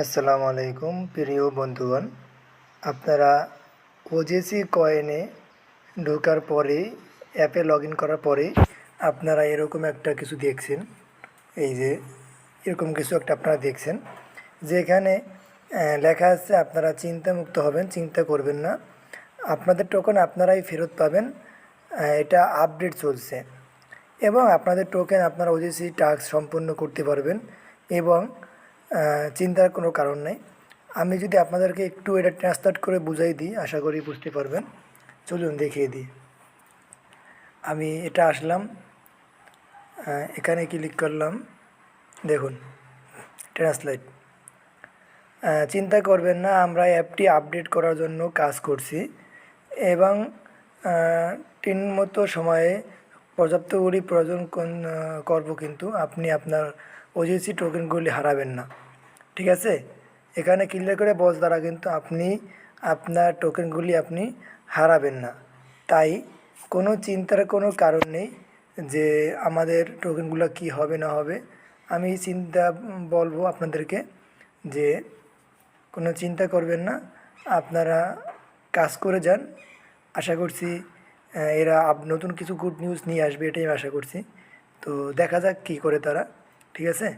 আসসালামু আলাইকুম প্রিয় বন্ধুগণ। আপনারা ওজেসি কয়েনে ঢোকার পরেই অ্যাপে লগ ইন করার পরেই আপনারা এরকম একটা কিছু দেখছেন। এই যে এরকম কিছু একটা আপনারা দেখছেন, যেখানে লেখা আছে আপনারা চিন্তামুক্ত হবেন, চিন্তা করবেন না, আপনাদের টোকেন আপনারাই ফেরত পাবেন। এটা আপডেট চলছে এবং আপনাদের টোকেন আপনারা ওজেসি টাস্ক সম্পূর্ণ করতে পারবেন এবং চিন্তার কোনো কারণ নেই। আমি যদি আপনাদেরকে একটু এটা ট্রান্সলেট করে বুঝাই দিই, আশা করি বুঝতে পারবেন। চলুন দেখিয়ে দিই। আমি এটা আসলাম, এখানে ক্লিক করলাম, দেখুন ট্রান্সলেট। চিন্তা করবেন না, আমরা অ্যাপটি আপডেট করার জন্য কাজ করছি এবং তিন মতো সময়ে পর্যাপ্তগুলি প্রয়োজন করব, কিন্তু আপনি আপনার ওজিসি টোকেনগুলি হারাবেন না, ঠিক আছে? এখানে ক্লিয়ার করে বস দ্বারা কিন্তু আপনি আপনার টোকেনগুলি আপনি হারাবেন না। তাই কোনো চিন্তার কোনো কারণ নেই যে আমাদের টোকেনগুলো কি হবে না হবে। আমি চিন্তা বলবো আপনাদেরকে যে কোনো চিন্তা করবেন না, আপনারা কাজ করে যান। আশা করছি এরা নতুন কিছু গুড নিউজ নিয়ে আসবে, এটাই আমি আশা করছি। তো দেখা যাক কী করে তারা, ঠিক আছে?